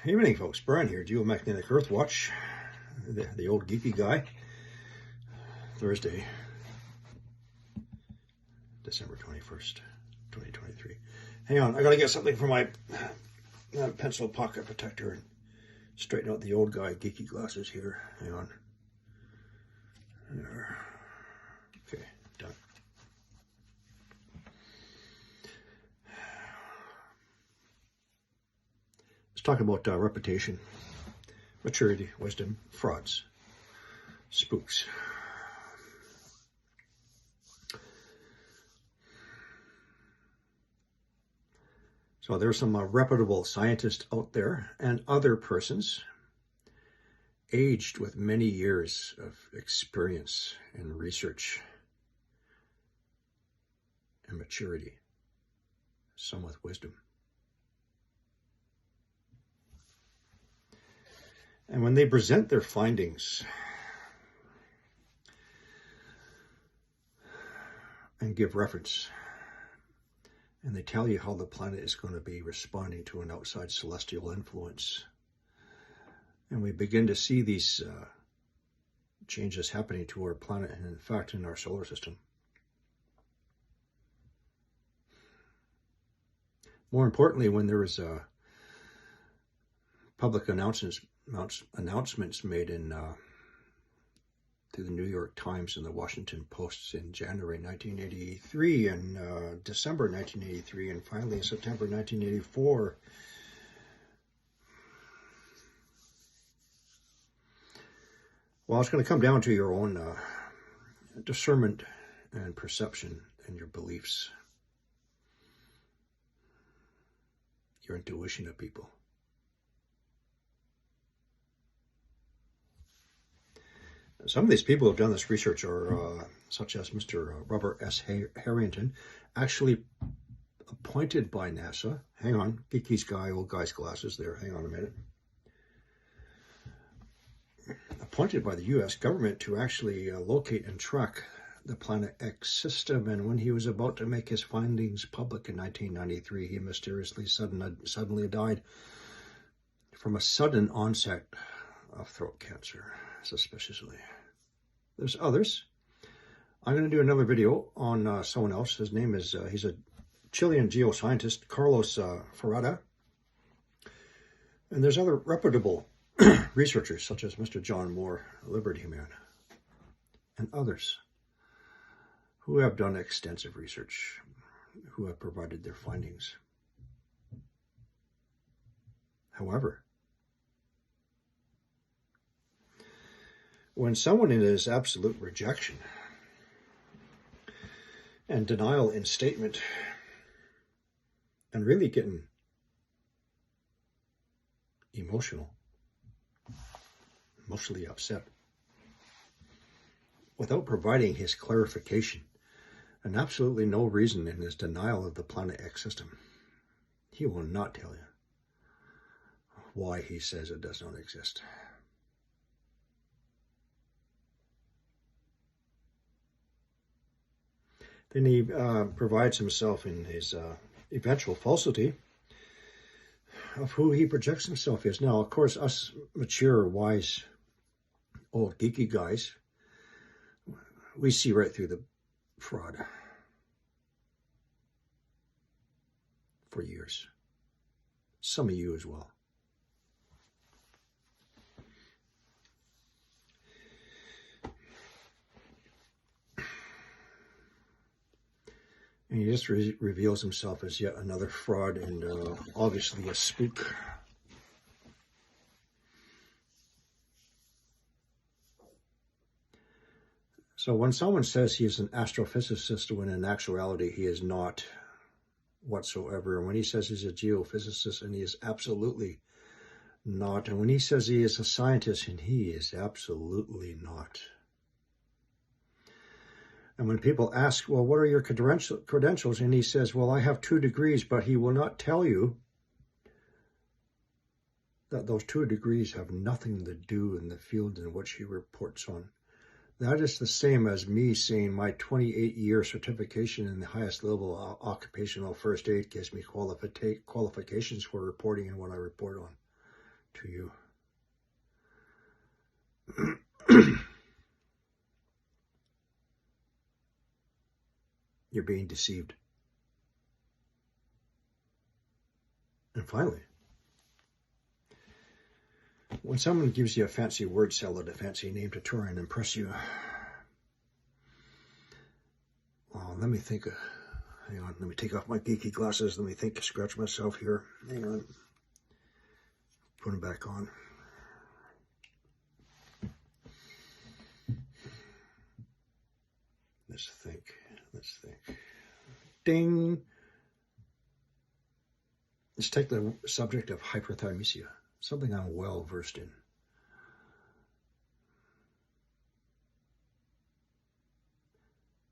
Evening, folks. Brian here, Geomagnetic Earth Watch, the Old Geeky Guy. Thursday, December 21st, 2023. Hang on, I gotta get something for my pencil pocket protector and straighten out the old guy geeky glasses here. Hang on. There. Okay, done. Let's talk about reputation, maturity, wisdom, frauds, spooks. So there's some reputable scientists out there and other persons aged with many years of experience in research and maturity, some with wisdom. And when they present their findings and give reference, and they tell you how the planet is going to be responding to an outside celestial influence, and we begin to see these changes happening to our planet and in fact in our solar system. More importantly, when there is public announcements made in to the New York Times and the Washington Post in January 1983 and December 1983 and finally in September 1984. Well, it's going to come down to your own discernment and perception and your beliefs, your intuition of people. Some of these people who have done this research are, such as Mr. Robert S. Harrington, actually appointed by NASA. Hang on, Geeky's guy, old guy's glasses there. Hang on a minute. Appointed by the U.S. government to actually locate and track the Planet X system. And when he was about to make his findings public in 1993, he mysteriously suddenly died from a sudden onset of throat cancer, suspiciously. There's others. I'm going to do another video on someone else. His name is, he's a Chilean geoscientist, Carlos Ferrada. And there's other reputable researchers, such as Mr. John Moore, Liberty Man, and others who have done extensive research, who have provided their findings. However, when someone is absolute rejection and denial in statement and really getting emotionally upset without providing his clarification and absolutely no reason in his denial of the Planet X system, he will not tell you why he says it does not exist. Then he provides himself in his eventual falsity of who he projects himself as. Now, of course, us mature, wise, old geeky guys, we see right through the fraud for years. Some of you as well. And he just reveals himself as yet another fraud and obviously a spook. So when someone says he is an astrophysicist, when in actuality he is not whatsoever, and when he says he's a geophysicist, and he is absolutely not, and when he says he is a scientist, and he is absolutely not. And when people ask, well, what are your credentials? And he says, well, I have 2 degrees, but he will not tell you that those 2 degrees have nothing to do in the field in which he reports on. That is the same as me saying my 28-year certification in the highest level of occupational first aid gives me qualifications for reporting in what I report on. to you. You're being deceived. And finally, when someone gives you a fancy word salad, a fancy name to try and impress you, well, let me think. Hang on, let me take off my geeky glasses. Let me think, scratch myself here. Hang on. Put them back on. Let's think. Ding. Let's take the subject of hyperthymesia, something I'm well versed in.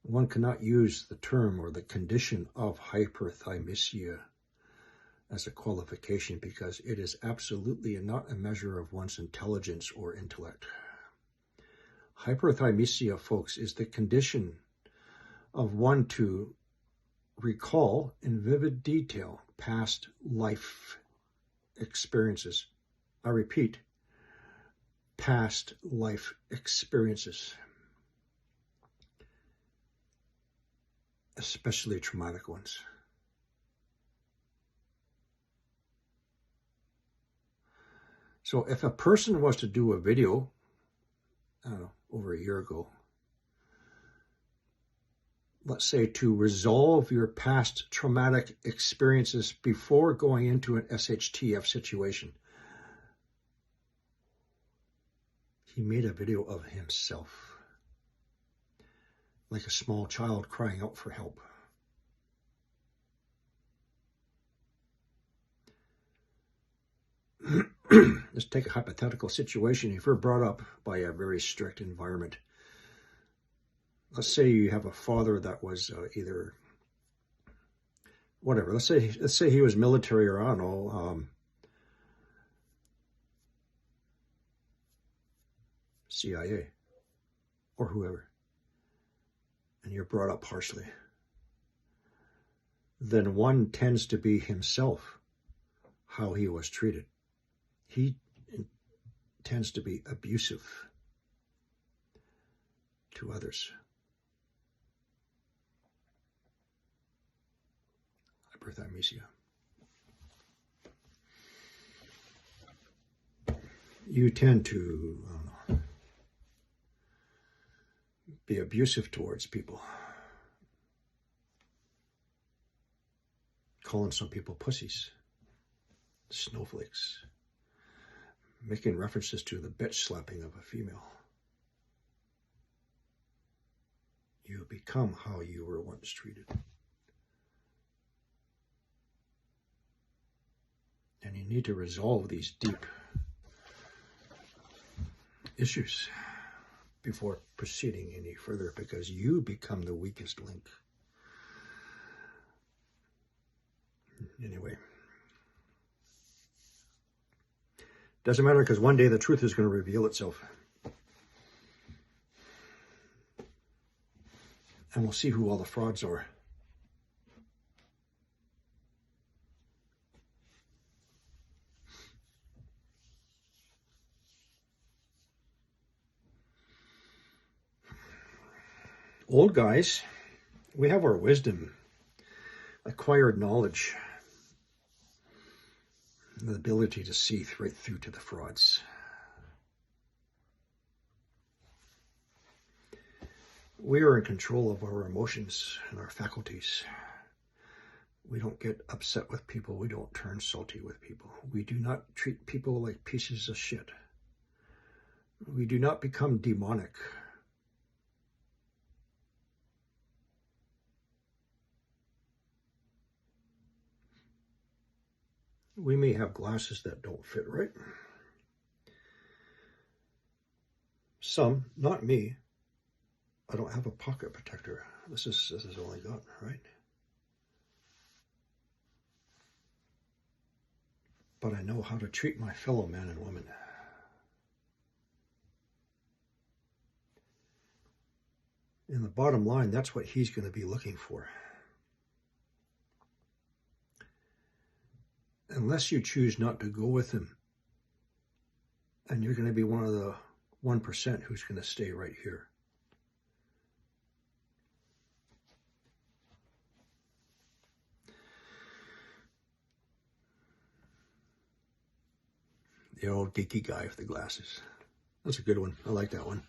One cannot use the term or the condition of hyperthymesia as a qualification because it is absolutely not a measure of one's intelligence or intellect. Hyperthymesia, folks, is the condition of one to recall in vivid detail past life experiences. I repeat, past life experiences, especially traumatic ones. So if a person was to do a video, I don't know, over a year ago, let's say to resolve your past traumatic experiences before going into an SHTF situation, he made a video of himself, like a small child crying out for help. Let's take a hypothetical situation. If you're brought up by a very strict environment, let's say you have a father that was either whatever. Let's say he was military, or I don't know, CIA or whoever, and you're brought up harshly. Then one tends to be himself, how he was treated. He tends to be abusive to others. Hyperthymesia. You tend to be abusive towards people, calling some people pussies, snowflakes, making references to the bitch slapping of a female. You become how you were once treated. And you need to resolve these deep issues before proceeding any further, because you become the weakest link. Anyway. Doesn't matter, because one day the truth is going to reveal itself. And we'll see who all the frauds are. Old guys, we have our wisdom, acquired knowledge, the ability to see right through to the frauds. We are in control of our emotions and our faculties. We don't get upset with people. We don't turn salty with people. We do not treat people like pieces of shit. We do not become demonic. We may have glasses that don't fit right. Some, not me. I don't have a pocket protector. This is all I got, right? But I know how to treat my fellow men and women. In the bottom line, that's what he's going to be looking for. Unless you choose not to go with him And you're going to be one of the 1% who's going to stay right here. The old geeky guy with the glasses. That's a good one. I like that one.